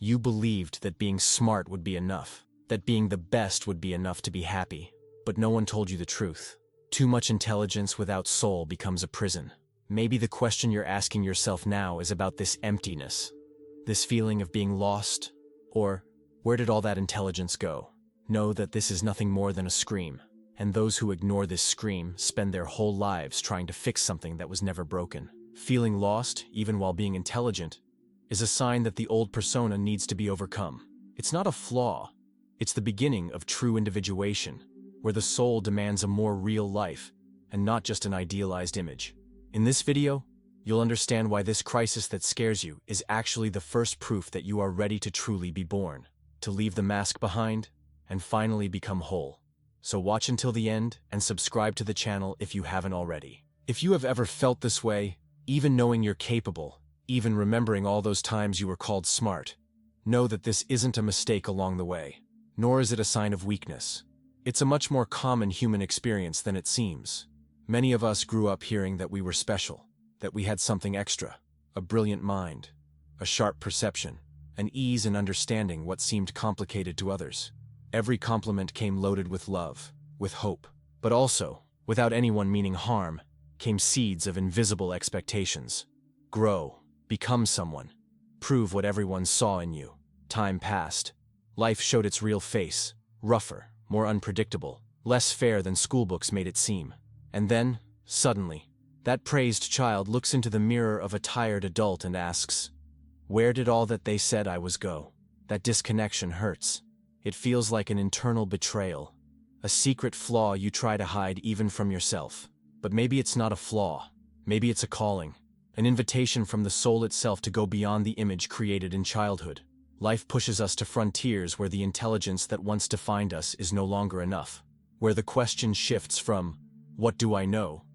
You believed that being smart would be enough, that being the best would be enough to be happy. But no one told you the truth. Too much intelligence without soul becomes a prison. Maybe the question you're asking yourself now is about this emptiness, this feeling of being lost, or where did all that intelligence go? Know that this is nothing more than a scream, and those who ignore this scream spend their whole lives trying to fix something that was never broken. Feeling lost, even while being intelligent, is a sign that the old persona needs to be overcome. It's not a flaw, it's the beginning of true individuation, where the soul demands a more real life, and not just an idealized image. In this video, you'll understand why this crisis that scares you is actually the first proof that you are ready to truly be born, to leave the mask behind, and finally become whole. So watch until the end and subscribe to the channel if you haven't already. If you have ever felt this way, even knowing you're capable, even remembering all those times you were called smart, know that this isn't a mistake along the way, nor is it a sign of weakness. It's a much more common human experience than it seems. Many of us grew up hearing that we were special, that we had something extra, a brilliant mind, a sharp perception, an ease in understanding what seemed complicated to others. Every compliment came loaded with love, with hope, but also, without anyone meaning harm, came seeds of invisible expectations. Grow, become someone, prove what everyone saw in you. Time passed. Life showed its real face, rougher, more unpredictable, less fair than schoolbooks made it seem. And then, suddenly, that praised child looks into the mirror of a tired adult and asks, "Where did all that they said I was go?" That disconnection hurts. It feels like an internal betrayal, a secret flaw you try to hide even from yourself. But maybe it's not a flaw. Maybe it's a calling, an invitation from the soul itself to go beyond the image created in childhood. Life pushes us to frontiers where the intelligence that once defined us is no longer enough, where the question shifts from, "What do I know?"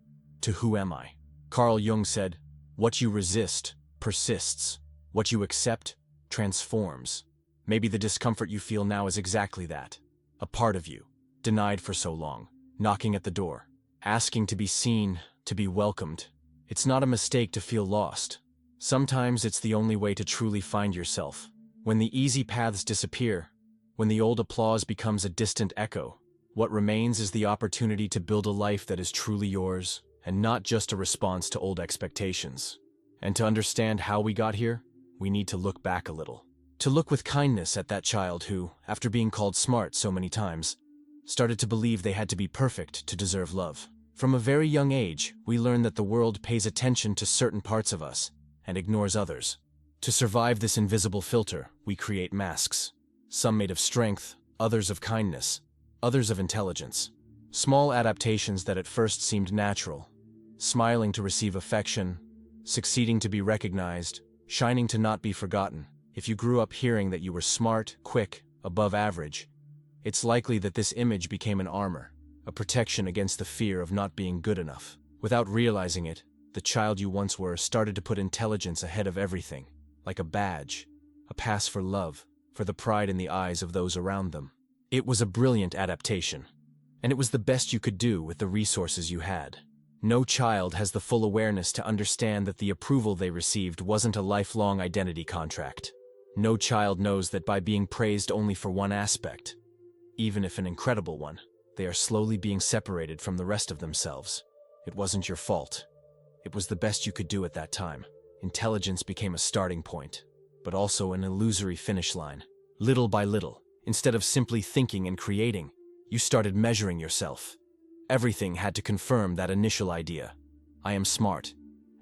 to "Who am I?" Carl Jung said, "What you resist persists. What you accept transforms." Maybe the discomfort you feel now is exactly that. A part of you, denied for so long, knocking at the door, asking to be seen, to be welcomed. It's not a mistake to feel lost. Sometimes it's the only way to truly find yourself. When the easy paths disappear, when the old applause becomes a distant echo, what remains is the opportunity to build a life that is truly yours, and not just a response to old expectations. And to understand how we got here, we need to look back a little. To look with kindness at that child who, after being called smart so many times, started to believe they had to be perfect to deserve love. From a very young age, we learn that the world pays attention to certain parts of us and ignores others. To survive this invisible filter, we create masks. Some made of strength, others of kindness, others of intelligence. Small adaptations that at first seemed natural. Smiling to receive affection, succeeding to be recognized, shining to not be forgotten. If you grew up hearing that you were smart, quick, above average, it's likely that this image became an armor, a protection against the fear of not being good enough. Without realizing it, the child you once were started to put intelligence ahead of everything, like a badge, a pass for love, for the pride in the eyes of those around them. It was a brilliant adaptation, and it was the best you could do with the resources you had. No child has the full awareness to understand that the approval they received wasn't a lifelong identity contract. No child knows that by being praised only for one aspect, even if an incredible one, they are slowly being separated from the rest of themselves. It wasn't your fault. It was the best you could do at that time. Intelligence became a starting point, but also an illusory finish line. Little by little, instead of simply thinking and creating, you started measuring yourself. Everything had to confirm that initial idea. I am smart.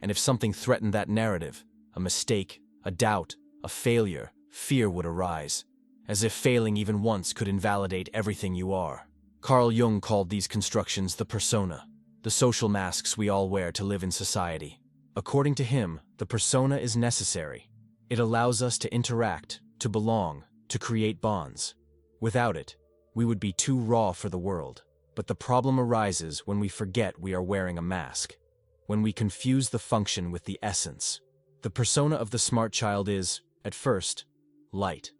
And if something threatened that narrative, a mistake, a doubt, a failure, fear would arise, as if failing even once could invalidate everything you are. Carl Jung called these constructions the persona, the social masks we all wear to live in society. According to him, the persona is necessary. It allows us to interact, to belong, to create bonds. Without it, we would be too raw for the world. But the problem arises when we forget we are wearing a mask, when we confuse the function with the essence. The persona of the smart child is, at first, light,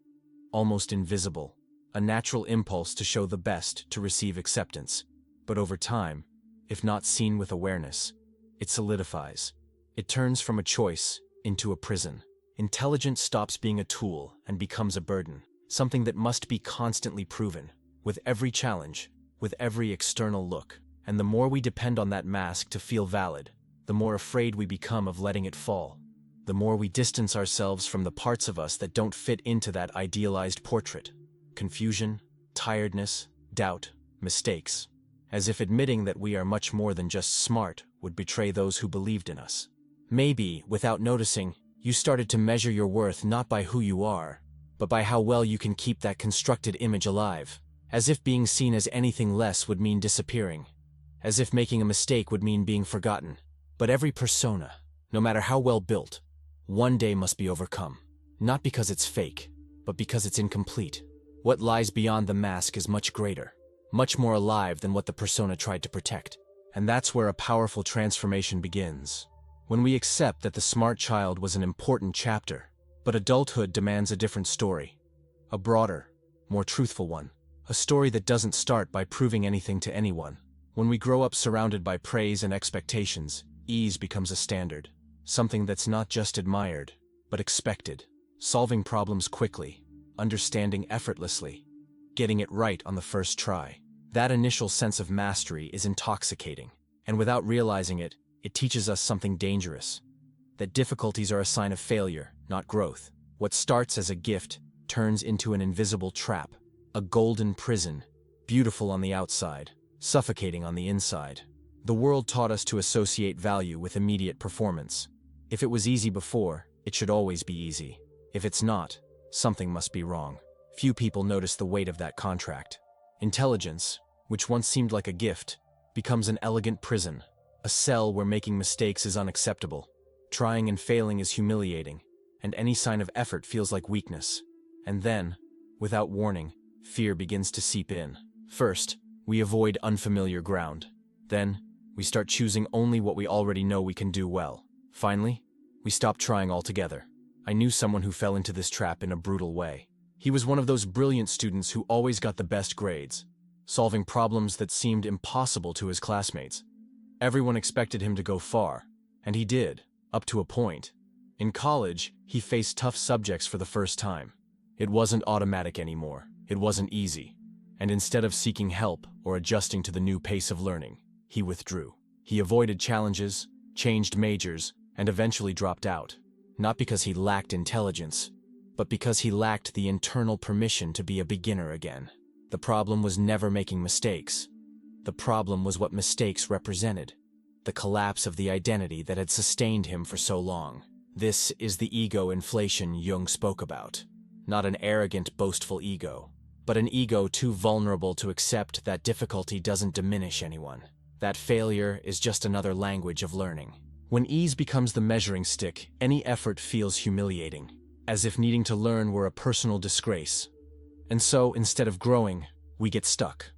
almost invisible, a natural impulse to show the best, to receive acceptance. But over time, if not seen with awareness, it solidifies. It turns from a choice into a prison. Intelligence stops being a tool and becomes a burden, something that must be constantly proven, with every challenge, with every external look. And the more we depend on that mask to feel valid, the more afraid we become of letting it fall. The more we distance ourselves from the parts of us that don't fit into that idealized portrait. Confusion, tiredness, doubt, mistakes. As if admitting that we are much more than just smart would betray those who believed in us. Maybe, without noticing, you started to measure your worth not by who you are, but by how well you can keep that constructed image alive. As if being seen as anything less would mean disappearing. As if making a mistake would mean being forgotten. But every persona, no matter how well built, one day must be overcome. Not because it's fake, but because it's incomplete. What lies beyond the mask is much greater, much more alive than what the persona tried to protect. And that's where a powerful transformation begins. When we accept that the smart child was an important chapter, but adulthood demands a different story. A broader, more truthful one. A story that doesn't start by proving anything to anyone. When we grow up surrounded by praise and expectations, ease becomes a standard. Something that's not just admired, but expected. Solving problems quickly, understanding effortlessly, getting it right on the first try. That initial sense of mastery is intoxicating, and without realizing it, it teaches us something dangerous. That difficulties are a sign of failure, not growth. What starts as a gift turns into an invisible trap, a golden prison, beautiful on the outside, suffocating on the inside. The world taught us to associate value with immediate performance. If it was easy before, it should always be easy. If it's not, something must be wrong. Few people notice the weight of that contract. Intelligence, which once seemed like a gift, becomes an elegant prison, a cell where making mistakes is unacceptable. Trying and failing is humiliating, and any sign of effort feels like weakness. And then, without warning, fear begins to seep in. First, we avoid unfamiliar ground. Then, we start choosing only what we already know we can do well. Finally, we stop trying altogether. I knew someone who fell into this trap in a brutal way. He was one of those brilliant students who always got the best grades, solving problems that seemed impossible to his classmates. Everyone expected him to go far, and he did, up to a point. In college, he faced tough subjects for the first time. It wasn't automatic anymore. It wasn't easy. And instead of seeking help or adjusting to the new pace of learning, he withdrew. He avoided challenges, changed majors, and eventually dropped out. Not because he lacked intelligence, but because he lacked the internal permission to be a beginner again. The problem was never making mistakes. The problem was what mistakes represented. The collapse of the identity that had sustained him for so long. This is the ego inflation Jung spoke about. Not an arrogant, boastful ego, but an ego too vulnerable to accept that difficulty doesn't diminish anyone. That failure is just another language of learning. When ease becomes the measuring stick, any effort feels humiliating, as if needing to learn were a personal disgrace. And so, instead of growing, we get stuck,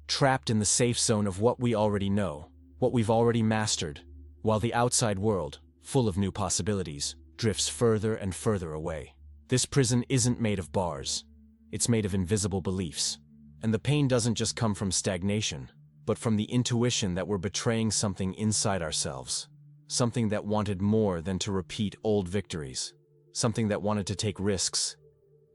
trapped in the safe zone of what we already know, what we've already mastered, while the outside world, full of new possibilities, drifts further and further away. This prison isn't made of bars. It's made of invisible beliefs. And the pain doesn't just come from stagnation, but from the intuition that we're betraying something inside ourselves. Something that wanted more than to repeat old victories. Something that wanted to take risks,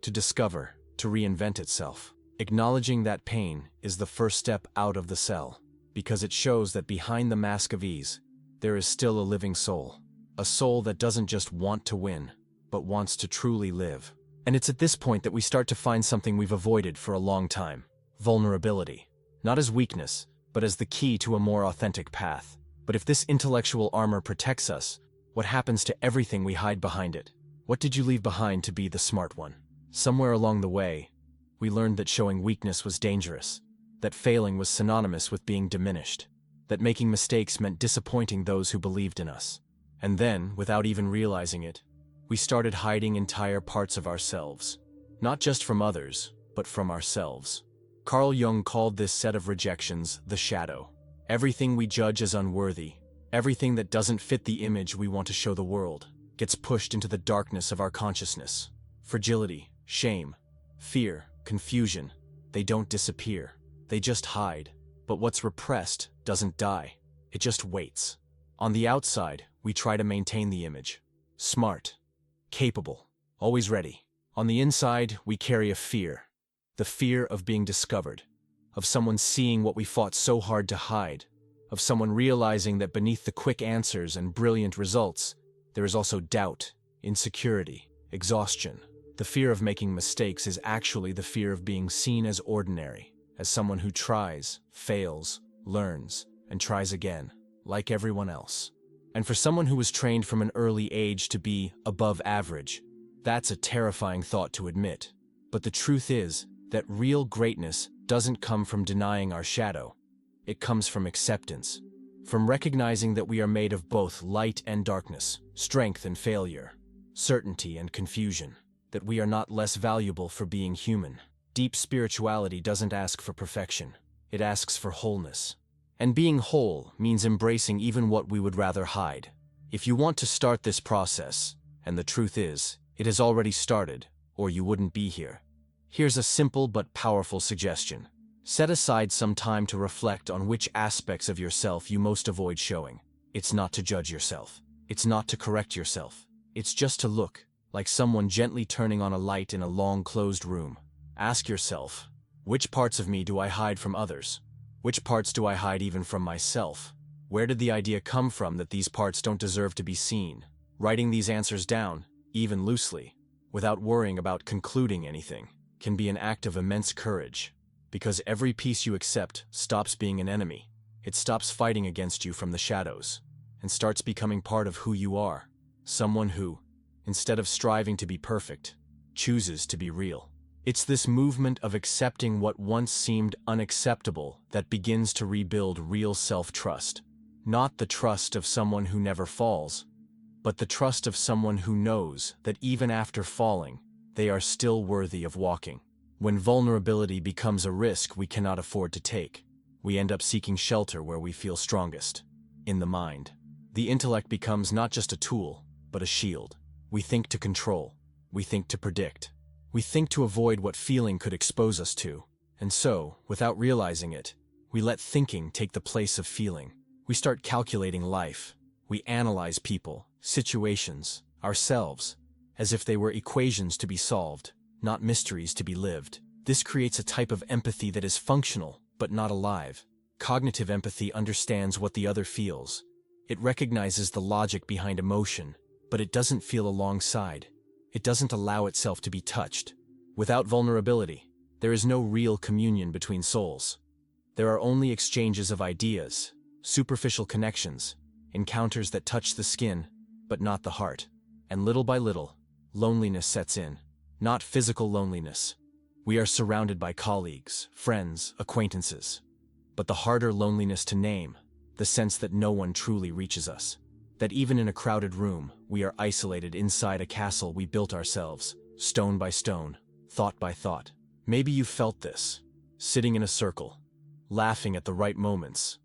to discover, to reinvent itself. Acknowledging that pain is the first step out of the cell, because it shows that behind the mask of ease, there is still a living soul. A soul that doesn't just want to win, but wants to truly live. And it's at this point that we start to find something we've avoided for a long time. Vulnerability. Not as weakness, but as the key to a more authentic path. But if this intellectual armor protects us, what happens to everything we hide behind it? What did you leave behind to be the smart one? Somewhere along the way, we learned that showing weakness was dangerous, that failing was synonymous with being diminished, that making mistakes meant disappointing those who believed in us. And then, without even realizing it, we started hiding entire parts of ourselves. Not just from others, but from ourselves. Carl Jung called this set of rejections the shadow. Everything we judge as unworthy, everything that doesn't fit the image we want to show the world, gets pushed into the darkness of our consciousness. Fragility, shame, fear, confusion, they don't disappear. They just hide. But what's repressed doesn't die. It just waits. On the outside, we try to maintain the image. Smart, capable, always ready. On the inside, we carry a fear. The fear of being discovered, of someone seeing what we fought so hard to hide, of someone realizing that beneath the quick answers and brilliant results, there is also doubt, insecurity, exhaustion. The fear of making mistakes is actually the fear of being seen as ordinary, as someone who tries, fails, learns, and tries again, like everyone else. And for someone who was trained from an early age to be above average, that's a terrifying thought to admit. But the truth is that real greatness doesn't come from denying our shadow. It comes from acceptance, from recognizing that we are made of both light and darkness, strength and failure, certainty and confusion, that we are not less valuable for being human. Deep spirituality doesn't ask for perfection. It asks for wholeness. And being whole means embracing even what we would rather hide. If you want to start this process, and the truth is, it has already started, or you wouldn't be here, here's a simple but powerful suggestion. Set aside some time to reflect on which aspects of yourself you most avoid showing. It's not to judge yourself. It's not to correct yourself. It's just to look, like someone gently turning on a light in a long closed room. Ask yourself, which parts of me do I hide from others? Which parts do I hide even from myself? Where did the idea come from that these parts don't deserve to be seen? Writing these answers down, even loosely, without worrying about concluding anything, can be an act of immense courage. Because every piece you accept stops being an enemy. It stops fighting against you from the shadows, and starts becoming part of who you are. Someone who, instead of striving to be perfect, chooses to be real. It's this movement of accepting what once seemed unacceptable that begins to rebuild real self-trust. Not the trust of someone who never falls, but the trust of someone who knows that even after falling, they are still worthy of walking. When vulnerability becomes a risk we cannot afford to take, we end up seeking shelter where we feel strongest, in the mind. The intellect becomes not just a tool, but a shield. We think to control. We think to predict. We think to avoid what feeling could expose us to. And so, without realizing it, we let thinking take the place of feeling. We start calculating life. We analyze people, situations, ourselves, as if they were equations to be solved, not mysteries to be lived. This creates a type of empathy that is functional, but not alive. Cognitive empathy understands what the other feels. It recognizes the logic behind emotion, but it doesn't feel alongside. It doesn't allow itself to be touched. Without vulnerability, there is no real communion between souls. There are only exchanges of ideas, superficial connections, encounters that touch the skin, but not the heart. And little by little, loneliness sets in. Not physical loneliness. We are surrounded by colleagues, friends, acquaintances. But the harder loneliness to name, the sense that no one truly reaches us. That even in a crowded room, we are isolated inside a castle we built ourselves, stone by stone, thought by thought. Maybe you felt this, sitting in a circle, laughing at the right moments,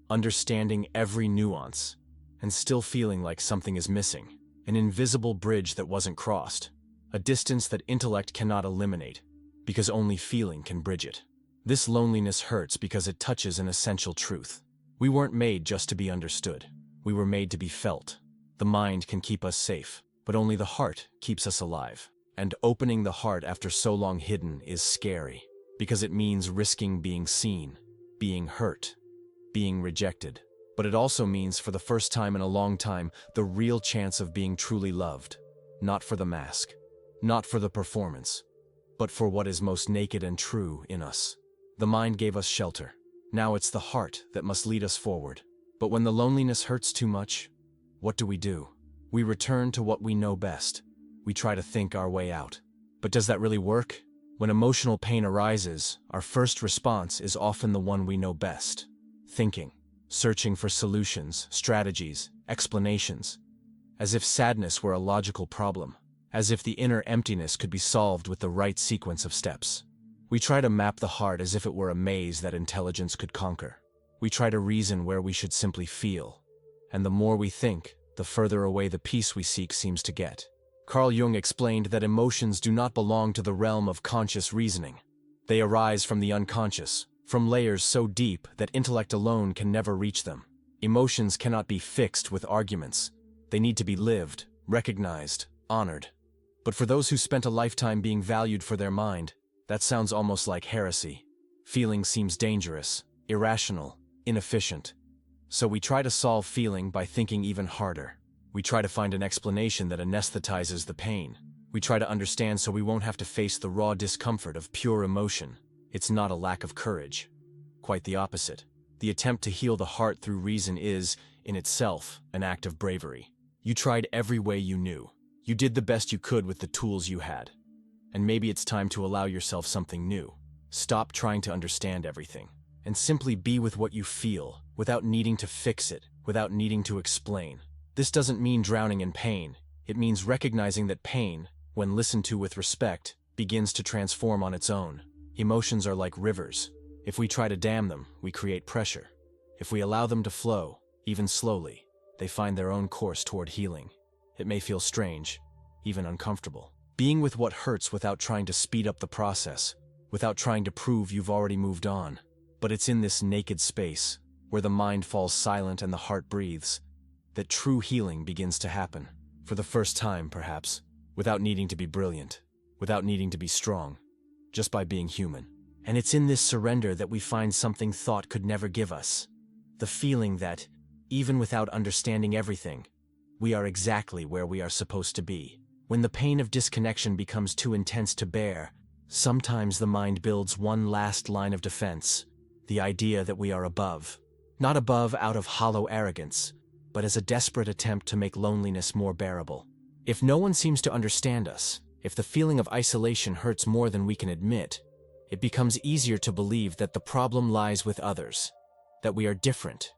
understanding every nuance, and still feeling like something is missing. An invisible bridge that wasn't crossed. A distance that intellect cannot eliminate, because only feeling can bridge it. This loneliness hurts because it touches an essential truth. We weren't made just to be understood. We were made to be felt. The mind can keep us safe, but only the heart keeps us alive. And opening the heart after so long hidden is scary, because it means risking being seen, being hurt, being rejected. But it also means, for the first time in a long time, the real chance of being truly loved. Not for the mask, not for the performance, but for what is most naked and true in us. The mind gave us shelter. Now it's the heart that must lead us forward. But when the loneliness hurts too much, what do? We return to what we know best. We try to think our way out. But does that really work? When emotional pain arises, our first response is often the one we know best. Thinking, searching for solutions, strategies, explanations. As if sadness were a logical problem. As if the inner emptiness could be solved with the right sequence of steps. We try to map the heart as if it were a maze that intelligence could conquer. We try to reason where we should simply feel. And the more we think, the further away the peace we seek seems to get. Carl Jung explained that emotions do not belong to the realm of conscious reasoning. They arise from the unconscious, from layers so deep that intellect alone can never reach them. Emotions cannot be fixed with arguments. They need to be lived, recognized, honored. But for those who spent a lifetime being valued for their mind, that sounds almost like heresy. Feeling seems dangerous, irrational, inefficient. So we try to solve feeling by thinking even harder. We try to find an explanation that anesthetizes the pain. We try to understand so we won't have to face the raw discomfort of pure emotion. It's not a lack of courage. Quite the opposite. The attempt to heal the heart through reason is, in itself, an act of bravery. You tried every way you knew. You did the best you could with the tools you had. And maybe it's time to allow yourself something new. Stop trying to understand everything, and simply be with what you feel, without needing to fix it, without needing to explain. This doesn't mean drowning in pain. It means recognizing that pain, when listened to with respect, begins to transform on its own. Emotions are like rivers. If we try to dam them, we create pressure. If we allow them to flow, even slowly, they find their own course toward healing. It may feel strange, even uncomfortable. Being with what hurts without trying to speed up the process, without trying to prove you've already moved on. But it's in this naked space, where the mind falls silent and the heart breathes, that true healing begins to happen. For the first time, perhaps, without needing to be brilliant, without needing to be strong, just by being human. And it's in this surrender that we find something thought could never give us. The feeling that, even without understanding everything, we are exactly where we are supposed to be. When the pain of disconnection becomes too intense to bear, sometimes the mind builds one last line of defense, the idea that we are above. Not above out of hollow arrogance, but as a desperate attempt to make loneliness more bearable. If no one seems to understand us, if the feeling of isolation hurts more than we can admit, it becomes easier to believe that the problem lies with others, that we are different,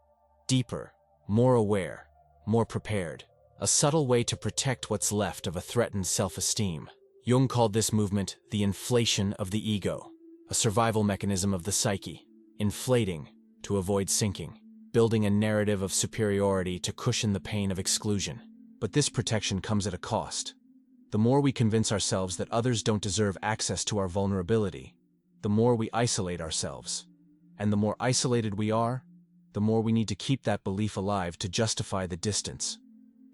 deeper, more aware, more prepared. A subtle way to protect what's left of a threatened self-esteem. Jung called this movement the inflation of the ego, a survival mechanism of the psyche, inflating to avoid sinking, building a narrative of superiority to cushion the pain of exclusion. But this protection comes at a cost. The more we convince ourselves that others don't deserve access to our vulnerability, the more we isolate ourselves. And the more isolated we are, the more we need to keep that belief alive to justify the distance.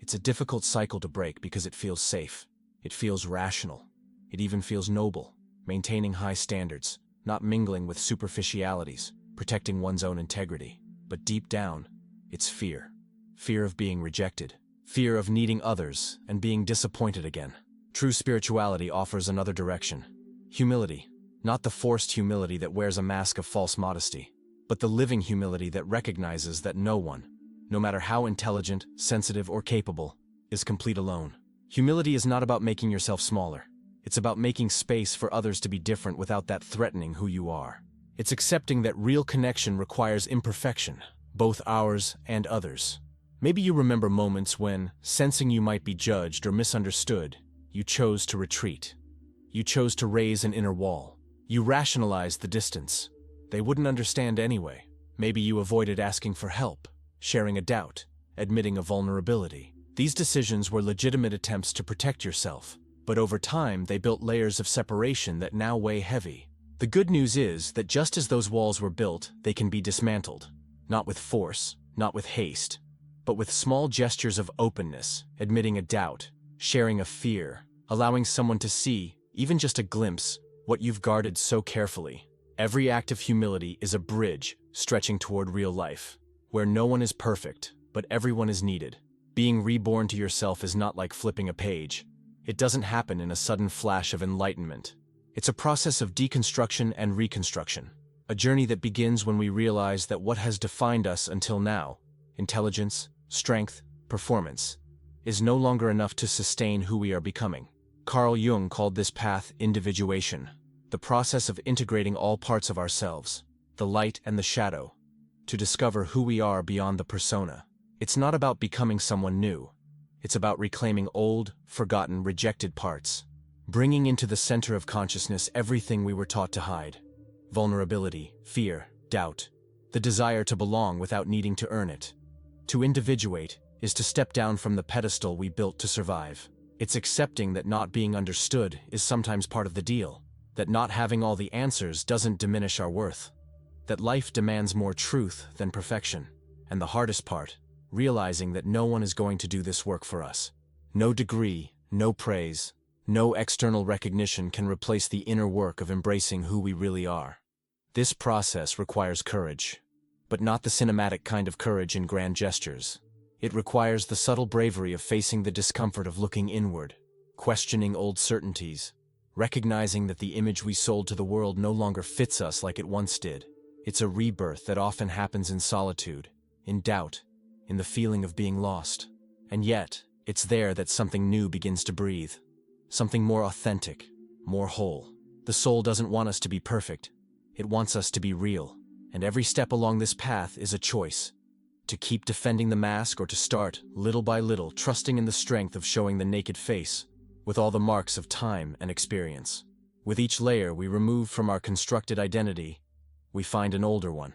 It's a difficult cycle to break because it feels safe. It feels rational. It even feels noble, maintaining high standards, not mingling with superficialities, protecting one's own integrity. But deep down, it's fear. Fear of being rejected. Fear of needing others and being disappointed again. True spirituality offers another direction. Humility. Not the forced humility that wears a mask of false modesty, but the living humility that recognizes that no one, no matter how intelligent, sensitive, or capable, is complete alone. Humility is not about making yourself smaller. It's about making space for others to be different without that threatening who you are. It's accepting that real connection requires imperfection, both ours and others. Maybe you remember moments when, sensing you might be judged or misunderstood, you chose to retreat. You chose to raise an inner wall. You rationalized the distance. They wouldn't understand anyway. Maybe you avoided asking for help, sharing a doubt, admitting a vulnerability. These decisions were legitimate attempts to protect yourself, but over time they built layers of separation that now weigh heavy. The good news is that just as those walls were built, they can be dismantled. Not with force, not with haste, but with small gestures of openness, admitting a doubt, sharing a fear, allowing someone to see, even just a glimpse, what you've guarded so carefully. Every act of humility is a bridge stretching toward real life, where no one is perfect, but everyone is needed. Being reborn to yourself is not like flipping a page. It doesn't happen in a sudden flash of enlightenment. It's a process of deconstruction and reconstruction, a journey that begins when we realize that what has defined us until now, intelligence, strength, performance, is no longer enough to sustain who we are becoming. Carl Jung called this path individuation, the process of integrating all parts of ourselves, the light and the shadow, to discover who we are beyond the persona. It's not about becoming someone new. It's about reclaiming old, forgotten, rejected parts, bringing into the center of consciousness everything we were taught to hide. Vulnerability, fear, doubt, the desire to belong without needing to earn it. To individuate is to step down from the pedestal we built to survive. It's accepting that not being understood is sometimes part of the deal, that not having all the answers doesn't diminish our worth, that life demands more truth than perfection, and the hardest part, realizing that no one is going to do this work for us. No degree, no praise, No external recognition can replace the inner work of embracing who we really are. This process requires courage, but not the cinematic kind of courage in grand gestures. It requires the subtle bravery of facing the discomfort of looking inward, questioning old certainties, recognizing that the image we sold to the world no longer fits us like it once did. It's a rebirth that often happens in solitude, in doubt, in the feeling of being lost. And yet, it's there that something new begins to breathe. Something more authentic, more whole. The soul doesn't want us to be perfect. It wants us to be real. And every step along this path is a choice. To keep defending the mask or to start, little by little, trusting in the strength of showing the naked face, with all the marks of time and experience. With each layer we remove from our constructed identity, we find an older one,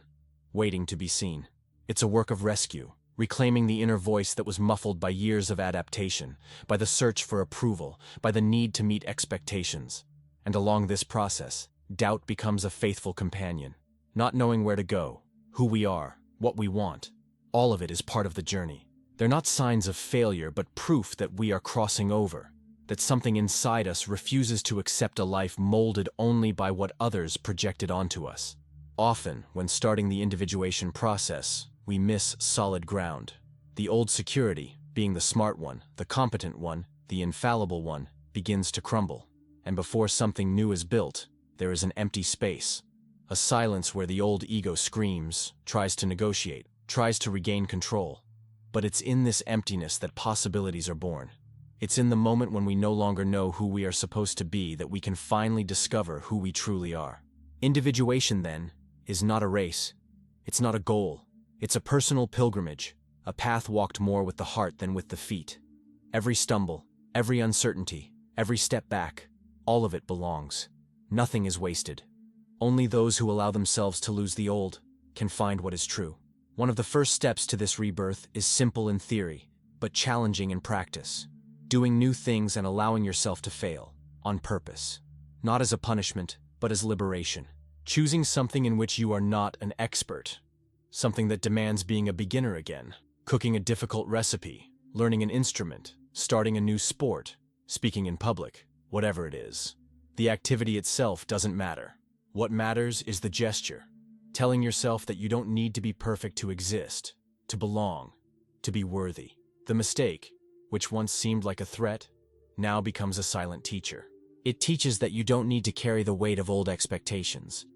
waiting to be seen. It's a work of rescue, reclaiming the inner voice that was muffled by years of adaptation, by the search for approval, by the need to meet expectations. And along this process, doubt becomes a faithful companion. Not knowing where to go, who we are, what we want, all of it is part of the journey. They're not signs of failure, but proof that we are crossing over, that something inside us refuses to accept a life molded only by what others projected onto us. Often, when starting the individuation process, we miss solid ground. The old security, being the smart one, the competent one, the infallible one, begins to crumble. And before something new is built, there is an empty space. A silence where the old ego screams, tries to negotiate, tries to regain control. But it's in this emptiness that possibilities are born. It's in the moment when we no longer know who we are supposed to be that we can finally discover who we truly are. Individuation, then, is not a race. It's not a goal. It's a personal pilgrimage, a path walked more with the heart than with the feet. Every stumble, every uncertainty, every step back, all of it belongs. Nothing is wasted. Only those who allow themselves to lose the old can find what is true. One of the first steps to this rebirth is simple in theory, but challenging in practice. Doing new things and allowing yourself to fail, on purpose. Not as a punishment, but as liberation. Choosing something in which you are not an expert. Something that demands being a beginner again. Cooking a difficult recipe, learning an instrument, starting a new sport, speaking in public, whatever it is. The activity itself doesn't matter. What matters is the gesture. Telling yourself that you don't need to be perfect to exist, to belong, to be worthy. The mistake, which once seemed like a threat, now becomes a silent teacher. It teaches that you don't need to carry the weight of old expectations.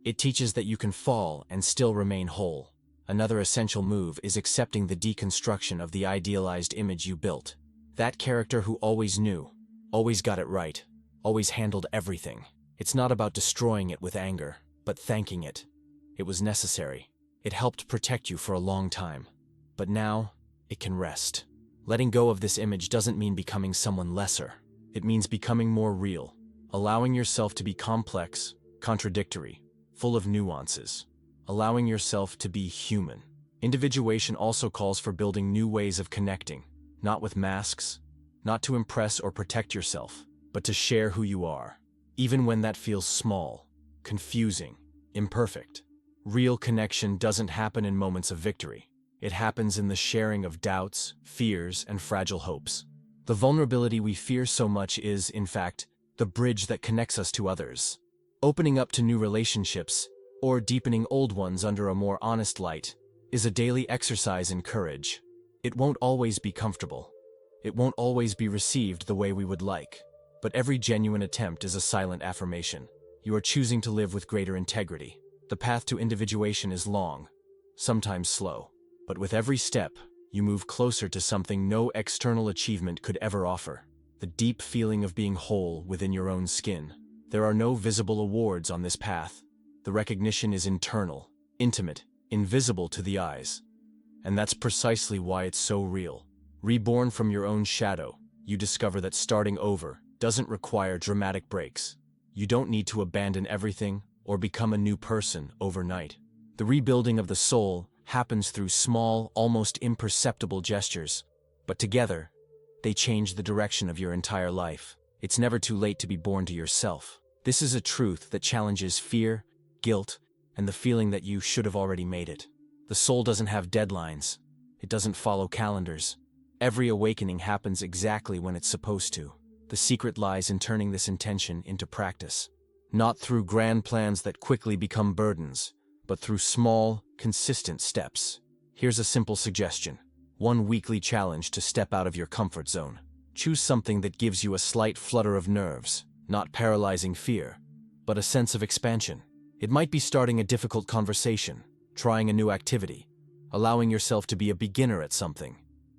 It teaches that you can fall and still remain whole. Another essential move is accepting the deconstruction of the idealized image you built. That character who always knew, always got it right, always handled everything. It's not about destroying it with anger, but thanking it. It was necessary. It helped protect you for a long time. But now, it can rest. Letting go of this image doesn't mean becoming someone lesser. It means becoming more real, allowing yourself to be complex, contradictory, full of nuances, allowing yourself to be human. Individuation also calls for building new ways of connecting, not with masks, not to impress or protect yourself, but to share who you are. Even when that feels small, confusing, imperfect. Real connection doesn't happen in moments of victory. It happens in the sharing of doubts, fears, and fragile hopes. The vulnerability we fear so much is, in fact, the bridge that connects us to others. Opening up to new relationships, or deepening old ones under a more honest light, is a daily exercise in courage. It won't always be comfortable. It won't always be received the way we would like. But every genuine attempt is a silent affirmation. You are choosing to live with greater integrity. The path to individuation is long, sometimes slow. But with every step, you move closer to something no external achievement could ever offer. The deep feeling of being whole within your own skin. There are no visible awards on this path. The recognition is internal, intimate, invisible to the eyes. And that's precisely why it's so real. Reborn from your own shadow, you discover that starting over doesn't require dramatic breaks. You don't need to abandon everything or become a new person overnight. The rebuilding of the soul happens through small, almost imperceptible gestures, but together, they change the direction of your entire life. It's never too late to be born to yourself. This is a truth that challenges fear, guilt, and the feeling that you should have already made it. The soul doesn't have deadlines. It doesn't follow calendars. Every awakening happens exactly when it's supposed to. The secret lies in turning this intention into practice. Not through grand plans that quickly become burdens, but through small, consistent steps. Here's a simple suggestion. One weekly challenge to step out of your comfort zone. Choose something that gives you a slight flutter of nerves, not paralyzing fear, but a sense of expansion. It might be starting a difficult conversation, trying a new activity, allowing yourself to be a beginner at something,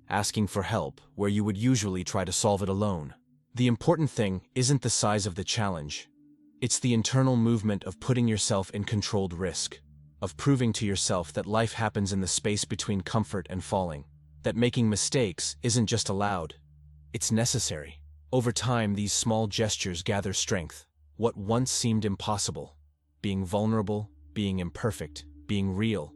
asking for help where you would usually try to solve it alone. The important thing isn't the size of the challenge. It's the internal movement of putting yourself in controlled risk, of proving to yourself that life happens in the space between comfort and falling, that making mistakes isn't just allowed, it's necessary. Over time, these small gestures gather strength. What once seemed impossible, being vulnerable, being imperfect, being real,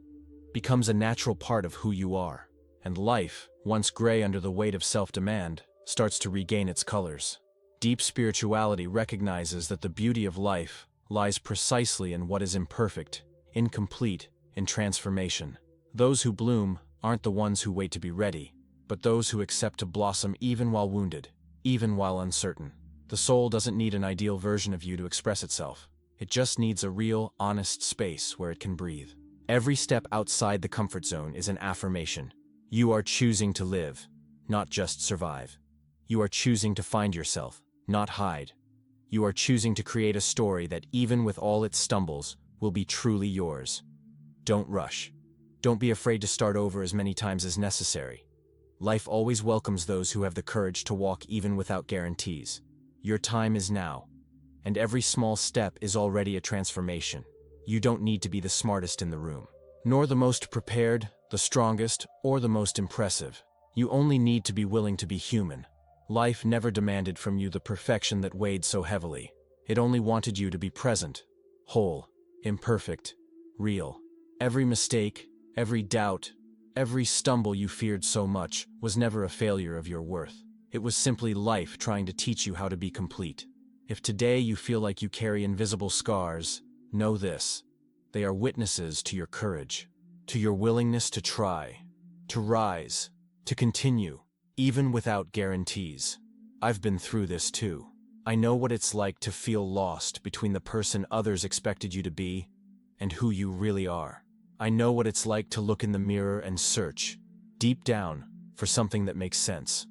becomes a natural part of who you are. And life, once gray under the weight of self-demand, starts to regain its colors. Deep spirituality recognizes that the beauty of life lies precisely in what is imperfect, incomplete, in transformation. Those who bloom aren't the ones who wait to be ready, but those who accept to blossom even while wounded, even while uncertain. The soul doesn't need an ideal version of you to express itself. It just needs a real, honest space where it can breathe. Every step outside the comfort zone is an affirmation. You are choosing to live, not just survive. You are choosing to find yourself, not hide. You are choosing to create a story that, even with all its stumbles, will be truly yours. Don't rush. Don't be afraid to start over as many times as necessary. Life always welcomes those who have the courage to walk even without guarantees. Your time is now, and every small step is already a transformation. You don't need to be the smartest in the room, nor the most prepared, the strongest, or the most impressive. You only need to be willing to be human. Life never demanded from you the perfection that weighed so heavily. It only wanted you to be present, whole, imperfect, real. Every mistake, every doubt, every stumble you feared so much was never a failure of your worth. It was simply life trying to teach you how to be complete. If today you feel like you carry invisible scars, know this: they are witnesses to your courage, to your willingness to try, to rise, to continue, even without guarantees. I've been through this too. I know what it's like to feel lost between the person others expected you to be and who you really are. I know what it's like to look in the mirror and search, deep down, for something that makes sense.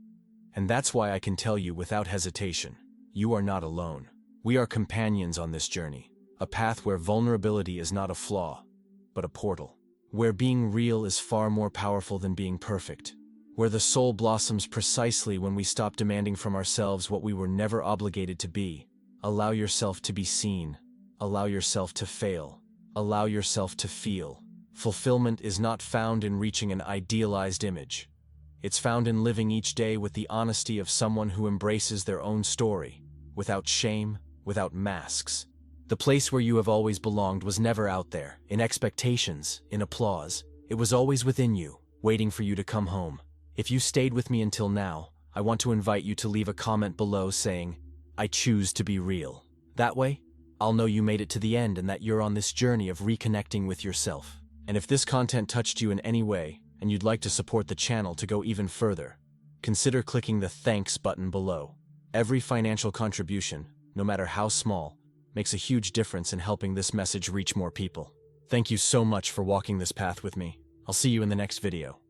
And that's why I can tell you without hesitation, you are not alone. We are companions on this journey, a path where vulnerability is not a flaw, but a portal, where being real is far more powerful than being perfect, where the soul blossoms precisely when we stop demanding from ourselves what we were never obligated to be. Allow yourself to be seen. Allow yourself to fail. Allow yourself to feel. Fulfillment is not found in reaching an idealized image. It's found in living each day with the honesty of someone who embraces their own story, without shame, without masks. The place where you have always belonged was never out there, in expectations, in applause. It was always within you, waiting for you to come home. If you stayed with me until now, I want to invite you to leave a comment below saying, "I choose to be real." That way, I'll know you made it to the end and that you're on this journey of reconnecting with yourself. And if this content touched you in any way, and you'd like to support the channel to go even further, consider clicking the thanks button below. Every financial contribution, no matter how small, makes a huge difference in helping this message reach more people. Thank you so much for walking this path with me. I'll see you in the next video.